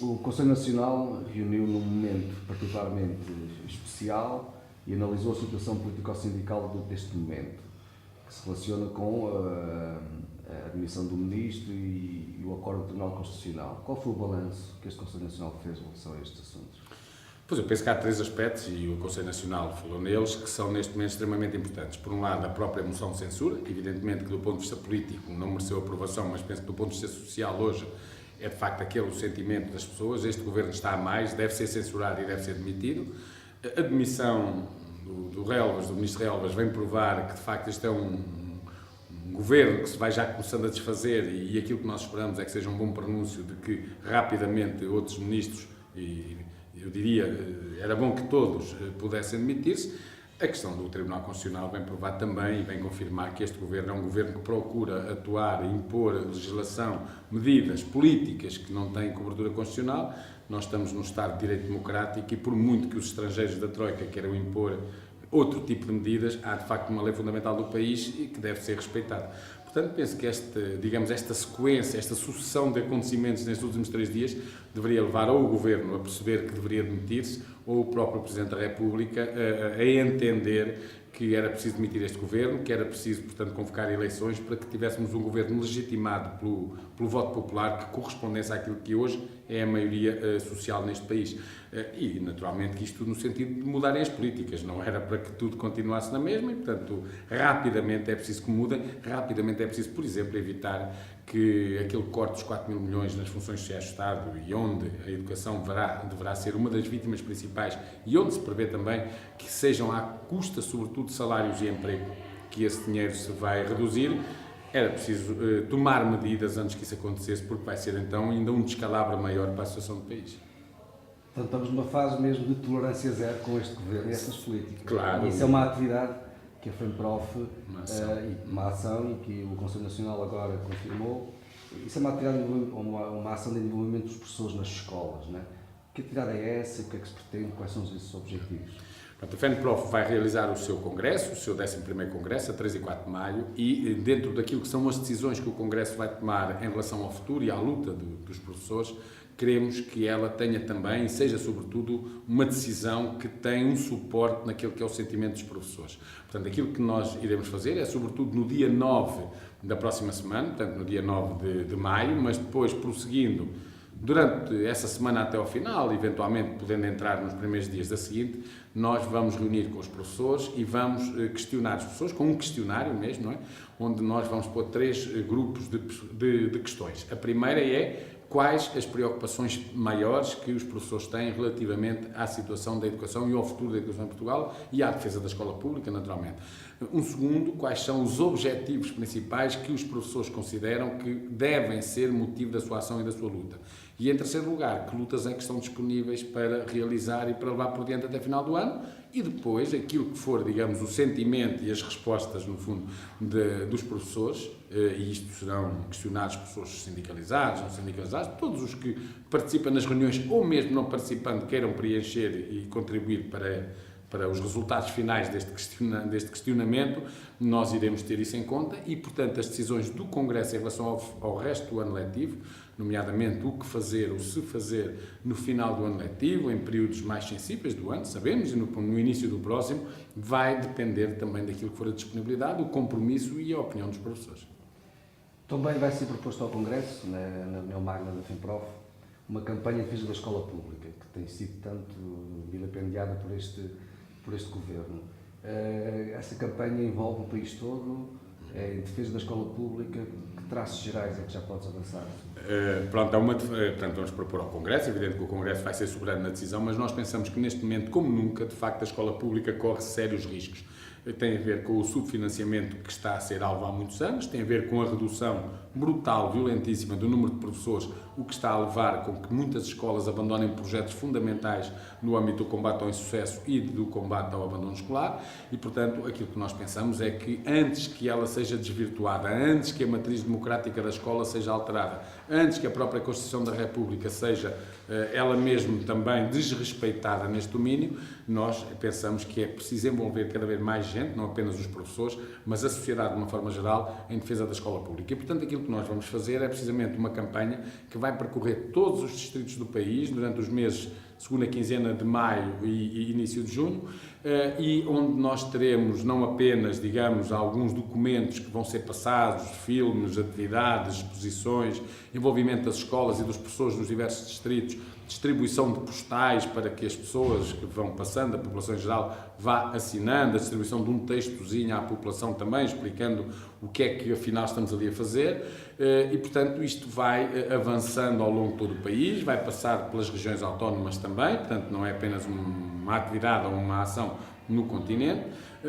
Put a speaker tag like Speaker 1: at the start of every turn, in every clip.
Speaker 1: O Conselho Nacional reuniu num momento particularmente especial e analisou a situação político-sindical deste momento, que se relaciona com a admissão do Ministro e o acordo do Tribunal Constitucional. Qual foi o balanço que este Conselho Nacional fez em relação a estes assuntos?
Speaker 2: Pois eu penso que há três aspectos, e o Conselho Nacional falou neles, que são neste momento extremamente importantes. Por um lado, a própria moção de censura, evidentemente que do ponto de vista político não mereceu aprovação, mas penso que do ponto de vista social hoje é de facto aquele o sentimento das pessoas. Este governo está a mais, deve ser censurado e deve ser demitido. A demissão do Ministro Relvas, vem provar que de facto este é um governo que se vai já começando a desfazer, e aquilo que nós esperamos é que seja um bom pronúncio de que rapidamente outros ministros, e eu diria, era bom que todos pudessem demitir-se. A questão do Tribunal Constitucional vem provar também e vem confirmar que este governo é um governo que procura atuar e impor legislação, medidas políticas que não têm cobertura constitucional. Nós estamos num Estado de Direito Democrático e por muito que os estrangeiros da Troika queiram impor outro tipo de medidas, há de facto uma lei fundamental do país e que deve ser respeitada. Portanto, penso que esta sequência, esta sucessão de acontecimentos nestes últimos 3 dias deveria levar ou o Governo a perceber que deveria demitir-se ou o próprio Presidente da República a entender que era preciso demitir este Governo, que era preciso, portanto, convocar eleições para que tivéssemos um Governo legitimado pelo voto popular que correspondesse àquilo que hoje é a maioria social neste país. E, naturalmente, que isto no sentido de mudarem as políticas, não era para que tudo continuasse na mesma e, portanto, rapidamente é preciso que mudem, rapidamente é preciso, por exemplo, evitar que aquele corte dos 4 mil milhões nas funções sociais do Estado, e onde a educação deverá ser uma das vítimas principais, e onde se prevê também que sejam à custa, sobretudo, de salários e emprego, que esse dinheiro se vai reduzir. Era preciso tomar medidas antes que isso acontecesse, porque vai ser então ainda um descalabro maior para a situação do país.
Speaker 1: Portanto, estamos numa fase mesmo de tolerância zero com este governo e essas políticas.
Speaker 2: Claro.
Speaker 1: E isso é uma atividade que a FEMPROF, uma ação, e que o Conselho Nacional agora confirmou. Isso é uma atividade, uma ação de desenvolvimento dos professores nas escolas, não é? Que atividade é essa? O que é que se pretende? Quais são esses objetivos?
Speaker 2: A FEMPROF vai realizar o seu congresso, o seu 11º congresso, a 3 e 4 de maio, e dentro daquilo que são as decisões que o congresso vai tomar em relação ao futuro e à luta dos professores, queremos que ela tenha também, e seja sobretudo, uma decisão que tenha um suporte naquilo que é o sentimento dos professores. Portanto, aquilo que nós iremos fazer é, sobretudo, no dia 9 da próxima semana, portanto, no dia 9 de maio, mas depois prosseguindo durante essa semana até ao final, eventualmente podendo entrar nos primeiros dias da seguinte, nós vamos reunir com os professores e vamos questionar os professores, com um questionário mesmo, não é? Onde nós vamos pôr 3 grupos de questões. A primeira é quais as preocupações maiores que os professores têm relativamente à situação da educação e ao futuro da educação em Portugal e à defesa da escola pública, naturalmente. Um segundo, quais são os objetivos principais que os professores consideram que devem ser motivo da sua ação e da sua luta. E, em terceiro lugar, que lutas é que estão disponíveis para realizar e para levar por diante até final do ano, e depois aquilo que for, digamos, o sentimento e as respostas, no fundo, dos professores, e isto serão questionados professores sindicalizados, não sindicalizados, todos os que participam nas reuniões ou mesmo não participando queiram preencher e contribuir para os resultados finais deste questionamento, nós iremos ter isso em conta e, portanto, as decisões do Congresso em relação ao resto do ano letivo, nomeadamente o que fazer, o se fazer no final do ano letivo, em períodos mais sensíveis do ano, sabemos, e no início do próximo, vai depender também daquilo que for a disponibilidade, o compromisso e a opinião dos professores.
Speaker 1: Também vai ser proposto ao Congresso, na reunião magna da FEMPROF, uma campanha de defesa da escola pública, que tem sido tanto vilipendiada por este governo. Essa campanha envolve o país todo, é em defesa da escola pública. Que traços gerais é que já podes avançar?
Speaker 2: Portanto, vamos propor ao Congresso, é evidente que o Congresso vai ser soberano na decisão, mas nós pensamos que neste momento, como nunca, de facto, a escola pública corre sérios riscos. Tem a ver com o subfinanciamento que está a ser alvo há muitos anos, tem a ver com a redução brutal, violentíssima do número de professores, o que está a levar com que muitas escolas abandonem projetos fundamentais no âmbito do combate ao insucesso e do combate ao abandono escolar e, portanto, aquilo que nós pensamos é que antes que ela seja desvirtuada, antes que a matriz democrática da escola seja alterada, antes que a própria Constituição da República seja ela mesma também desrespeitada neste domínio, nós pensamos que é preciso envolver cada vez mais gente, não apenas os professores, mas a sociedade de uma forma geral, em defesa da escola pública. E, portanto, aquilo que nós vamos fazer é precisamente uma campanha que vai percorrer todos os distritos do país durante os meses, segunda quinzena de maio e início de junho, e onde nós teremos não apenas, digamos, alguns documentos que vão ser passados, filmes, atividades, exposições, envolvimento das escolas e dos professores nos diversos distritos, distribuição de postais para que as pessoas que vão passando, a população em geral, vá assinando, a distribuição de um textozinho à população também, explicando o que é que afinal estamos ali a fazer, e portanto isto vai avançando ao longo de todo o país, vai passar pelas regiões autónomas também, portanto não é apenas uma atividade ou uma ação no continente.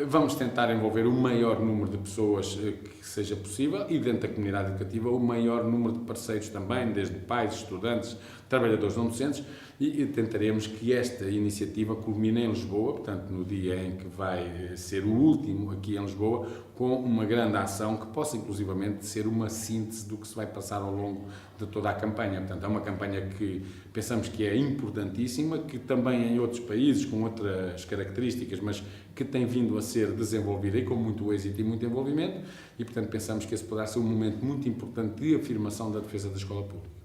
Speaker 2: Vamos tentar envolver o maior número de pessoas que seja possível e dentro da comunidade educativa o maior número de parceiros também, desde pais, estudantes, trabalhadores não docentes, e tentaremos que esta iniciativa culmine em Lisboa, portanto no dia em que vai ser o último aqui em Lisboa, com uma grande ação que possa inclusivamente ser uma síntese do que se vai passar ao longo de toda a campanha. Portanto, é uma campanha que pensamos que é importantíssima, que também em outros países com outras características, mas que tem vindo a ser desenvolvida e com muito êxito e muito envolvimento, e portanto pensamos que esse poderá ser um momento muito importante de afirmação da defesa da escola pública.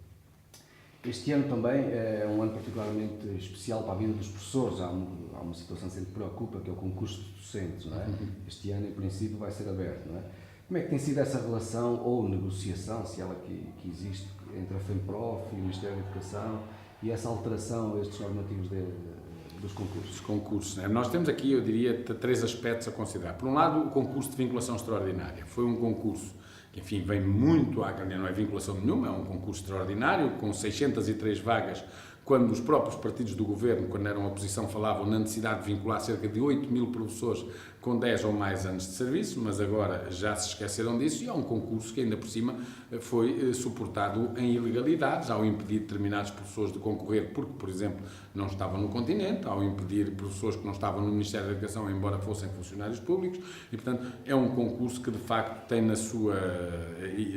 Speaker 1: Este ano também é um ano particularmente especial para a vida dos professores. Há uma situação que sempre preocupa, que é o concurso de docentes, não é? Este ano, em princípio, vai ser aberto, não é? Como é que tem sido essa relação ou negociação, se ela que existe, entre a FEMPROF e o Ministério da Educação e essa alteração a estes normativos dos concursos? Os
Speaker 2: concursos, né? Nós temos aqui, eu diria, 3 aspectos a considerar. Por um lado, o concurso de vinculação extraordinária. Foi um concurso que, enfim, vem muito à calha, não é vinculação nenhuma, é um concurso extraordinário, com 603 vagas, quando os próprios partidos do governo, quando eram oposição, falavam na necessidade de vincular cerca de 8.000 professores com 10 ou mais anos de serviço, mas agora já se esqueceram disso, e é um concurso que ainda por cima foi suportado em ilegalidades, ao impedir determinados professores de concorrer porque, por exemplo, não estavam no continente, ao impedir professores que não estavam no Ministério da Educação, embora fossem funcionários públicos, e portanto é um concurso que de facto tem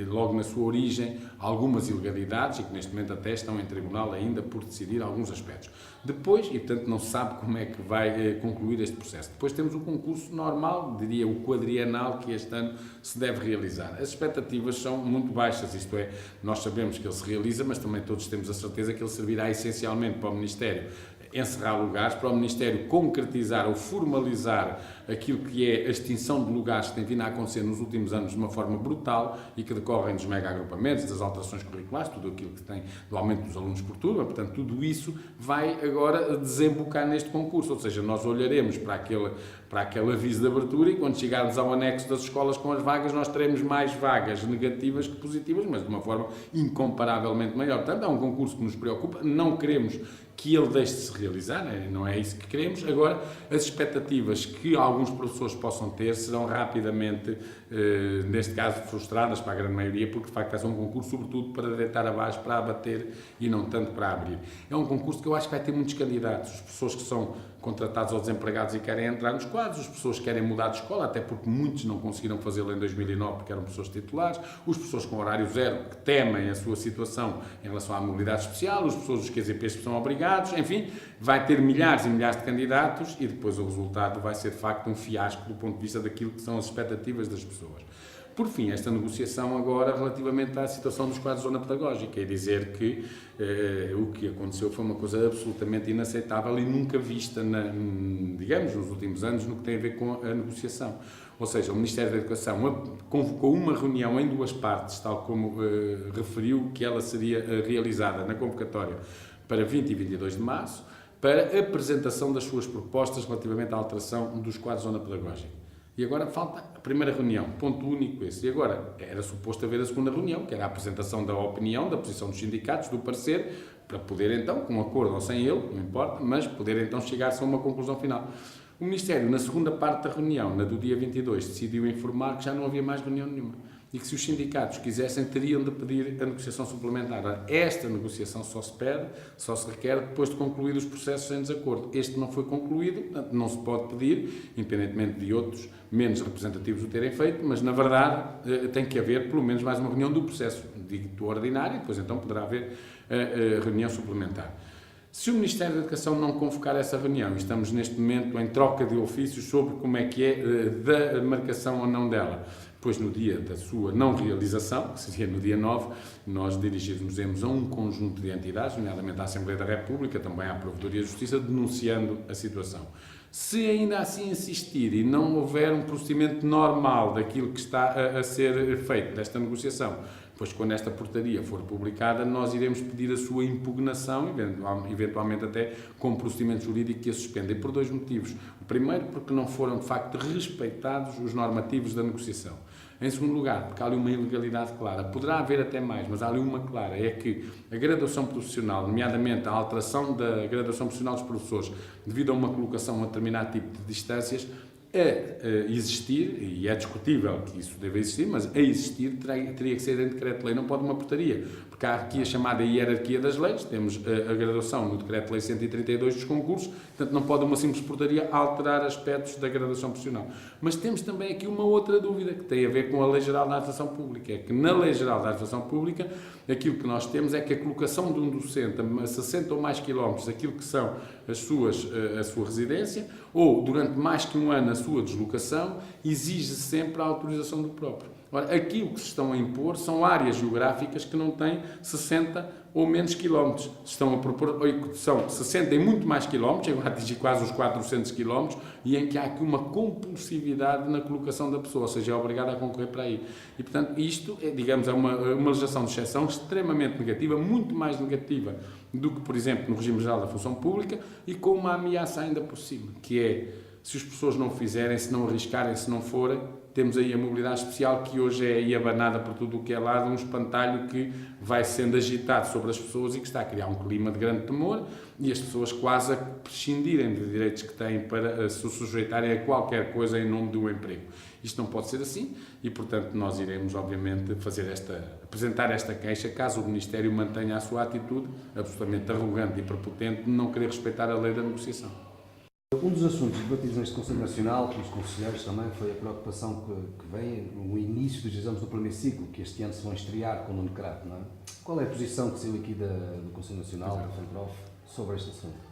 Speaker 2: logo na sua origem algumas ilegalidades e que neste momento até estão em tribunal ainda por decidir alguns aspectos. Depois, e portanto não se sabe como é que vai concluir este processo. Depois temos o concurso normal, diria o quadrienal, que este ano se deve realizar. As expectativas são muito baixas, isto é, nós sabemos que ele se realiza, mas também todos temos a certeza que ele servirá essencialmente para o Ministério encerrar lugares, para o Ministério concretizar ou formalizar aquilo que é a extinção de lugares que tem vindo a acontecer nos últimos anos de uma forma brutal e que decorrem dos mega-agrupamentos, das alterações curriculares, tudo aquilo que tem do aumento dos alunos por turma, portanto, tudo isso vai agora desembocar neste concurso, ou seja, nós olharemos para aquele aviso de abertura e quando chegarmos ao anexo das escolas com as vagas, nós teremos mais vagas negativas que positivas, mas de uma forma incomparavelmente maior. Portanto, é um concurso que nos preocupa, não queremos que ele deixe de se realizar, não é isso que queremos. Agora, as expectativas que alguns professores possam ter serão rapidamente, neste caso, frustradas para a grande maioria, porque de facto é um concurso sobretudo para deitar abaixo, para abater e não tanto para abrir. É um concurso que eu acho que vai ter muitos candidatos, as pessoas que são contratados ou desempregados e querem entrar nos quadros, as pessoas que querem mudar de escola, até porque muitos não conseguiram fazê-lo em 2009 porque eram pessoas titulares, as pessoas com horário zero que temem a sua situação em relação à mobilidade especial, as pessoas dos QZPs que são obrigados, enfim, vai ter milhares e milhares de candidatos e depois o resultado vai ser de facto um fiasco do ponto de vista daquilo que são as expectativas das pessoas. Por fim, esta negociação agora relativamente à situação dos quadros de zona pedagógica, é dizer que o que aconteceu foi uma coisa absolutamente inaceitável e nunca vista, digamos, nos últimos anos no que tem a ver com a negociação. Ou seja, o Ministério da Educação convocou uma reunião em 2 partes, tal como referiu que ela seria realizada na convocatória para 20 e 22 de março, para a apresentação das suas propostas relativamente à alteração dos quadros de zona pedagógica. E agora falta a primeira reunião, ponto único esse. E agora era suposto haver a segunda reunião, que era a apresentação da opinião, da posição dos sindicatos, do parecer, para poder então, com acordo ou sem ele, não importa, mas poder então chegar-se a uma conclusão final. O Ministério, na segunda parte da reunião, na do dia 22, decidiu informar que já não havia mais reunião nenhuma e que se os sindicatos quisessem, teriam de pedir a negociação suplementar. Esta negociação só se pede, só se requer depois de concluir os processos em desacordo. Este não foi concluído, portanto, não se pode pedir, independentemente de outros menos representativos o terem feito, mas, na verdade, tem que haver pelo menos mais uma reunião do processo dito ordinário, depois então poderá haver a reunião suplementar. Se o Ministério da Educação não convocar essa reunião, e estamos neste momento em troca de ofícios sobre como é que é da marcação ou não dela, pois no dia da sua não realização, que seria no dia 9, nós dirigirmos a um conjunto de entidades, nomeadamente à Assembleia da República, também à Provedoria de Justiça, denunciando a situação. Se ainda assim insistir e não houver um procedimento normal daquilo que está a ser feito desta negociação, pois quando esta portaria for publicada, nós iremos pedir a sua impugnação, eventualmente até com um procedimento jurídico que a suspenda, e por dois motivos. O primeiro, porque não foram de facto respeitados os normativos da negociação. Em segundo lugar, porque há ali uma ilegalidade clara. Poderá haver até mais, mas há ali uma clara, é que a graduação profissional, nomeadamente a alteração da graduação profissional dos professores, devido a uma colocação a determinado tipo de distâncias, a existir, e é discutível que isso deva existir, mas a existir teria que ser em decreto-lei, não pode uma portaria, porque há aqui a chamada hierarquia das leis, temos a graduação no decreto-lei 132 dos concursos, portanto não pode uma simples portaria alterar aspectos da graduação profissional. Mas temos também aqui uma outra dúvida, que tem a ver com a Lei Geral da Administração Pública, é que na Lei Geral da Administração Pública, aquilo que nós temos é que a colocação de um docente a 60 ou mais quilómetros daquilo que são a sua residência, ou durante mais que um ano a sua deslocação, exige sempre a autorização do próprio. Ora, aqui o que se estão a impor são áreas geográficas que não têm 60 ou menos quilómetros. São 60 e muito mais quilómetros, chegam a atingir quase os 400 quilómetros, e em que há aqui uma compulsividade na colocação da pessoa, ou seja, é obrigada a concorrer para aí. E, portanto, isto é, digamos, uma legislação de exceção extremamente negativa, muito mais negativa do que, por exemplo, no regime geral da função pública, e com uma ameaça ainda por cima, que é, se as pessoas não o fizerem, se não arriscarem, se não forem, temos aí a mobilidade especial, que hoje é aí abanada por tudo o que é lado, um espantalho que vai sendo agitado sobre as pessoas e que está a criar um clima de grande temor, e as pessoas quase a prescindirem de direitos que têm para se sujeitarem a qualquer coisa em nome do emprego. Isto não pode ser assim e, portanto, nós iremos, obviamente, apresentar esta queixa caso o Ministério mantenha a sua atitude absolutamente arrogante e prepotente de não querer respeitar a lei da negociação.
Speaker 1: Um dos assuntos debatidos neste Conselho Nacional, pelos conselheiros também, foi a preocupação que vem no início dos exames do primeiro ciclo, que este ano se vão estrear com o Nuno Crato, não é? Qual é a posição que saiu aqui do Conselho Nacional, da FENPROF, sobre este assunto?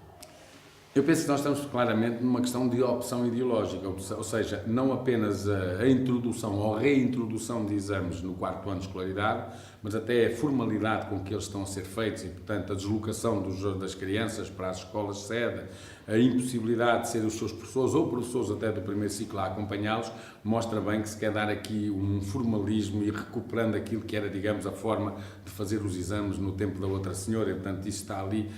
Speaker 2: Eu penso que nós estamos claramente numa questão de opção ideológica, ou seja, não apenas a introdução ou reintrodução de exames no 4º ano de escolaridade, mas até a formalidade com que eles estão a ser feitos e, portanto, a deslocação das crianças para as escolas sede, a impossibilidade de ser os seus professores ou professores até do primeiro ciclo a acompanhá-los, mostra bem que se quer dar aqui um formalismo e recuperando aquilo que era, digamos, a forma de fazer os exames no tempo da outra senhora, e, portanto, isso está ali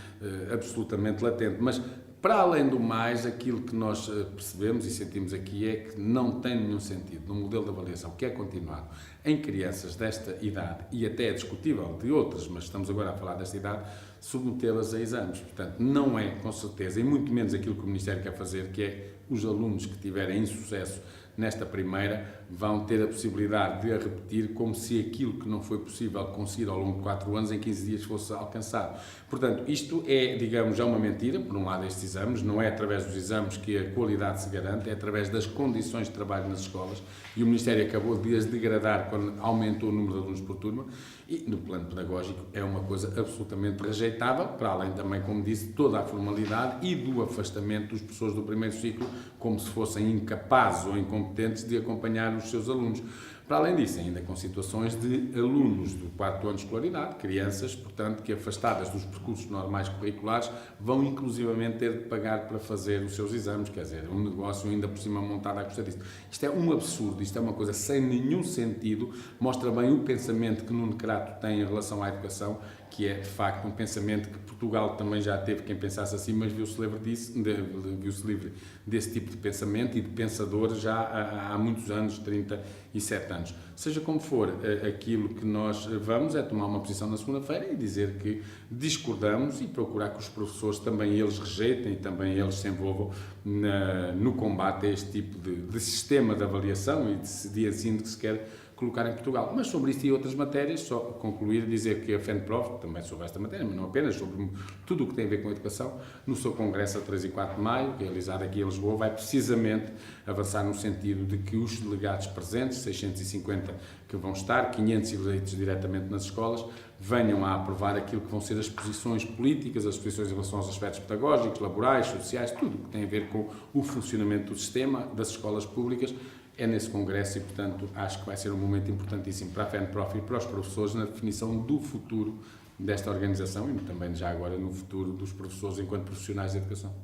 Speaker 2: absolutamente latente. Mas, para além do mais, aquilo que nós percebemos e sentimos aqui é que não tem nenhum sentido no modelo de avaliação que é continuado em crianças desta idade, e até é discutível de outras, mas estamos agora a falar desta idade, submetê-las a exames. Portanto, não é, com certeza, e muito menos aquilo que o Ministério quer fazer, que é os alunos que tiverem insucesso nesta primeira vão ter a possibilidade de a repetir como se aquilo que não foi possível conseguir ao longo de 4 anos, em 15 dias fosse alcançado. Portanto, isto é, digamos, já uma mentira, por um lado, estes exames, não é através dos exames que a qualidade se garante, é através das condições de trabalho nas escolas, e o Ministério acabou de as degradar quando aumentou o número de alunos por turma, e no plano pedagógico é uma coisa absolutamente rejeitável, para além também, como disse, toda a formalidade e do afastamento dos professores do primeiro ciclo, como se fossem incapazes ou incompetentes de acompanhar os seus alunos. Para além disso, ainda com situações de alunos do 4º ano de escolaridade, crianças, portanto, que afastadas dos percursos normais curriculares, vão inclusivamente ter de pagar para fazer os seus exames, quer dizer, um negócio ainda por cima montado à custa disso. Isto é um absurdo, isto é uma coisa sem nenhum sentido, mostra bem o pensamento que Nuno Crato tem em relação à educação, que é, de facto, um pensamento que Portugal também já teve quem pensasse assim, mas viu-se livre desse tipo de pensamento e de pensadores já há muitos anos, 37 anos. Seja como for, aquilo que nós vamos é tomar uma posição na segunda-feira e dizer que discordamos e procurar que os professores também eles rejeitem e também eles se envolvam no combate a este tipo de sistema de avaliação e de ensino que se quer colocar em Portugal. Mas sobre isto e outras matérias, só concluir e dizer que a FENPROF, também sobre esta matéria, mas não apenas, sobre tudo o que tem a ver com a educação, no seu congresso a 3 e 4 de maio, realizado aqui em Lisboa, vai precisamente avançar no sentido de que os delegados presentes, 650 que vão estar, 500 eleitos diretamente nas escolas, venham a aprovar aquilo que vão ser as posições políticas, as posições em relação aos aspectos pedagógicos, laborais, sociais, tudo o que tem a ver com o funcionamento do sistema das escolas públicas. É nesse congresso e, portanto, acho que vai ser um momento importantíssimo para a FENPROF e para os professores na definição do futuro desta organização e também já agora no futuro dos professores enquanto profissionais de educação.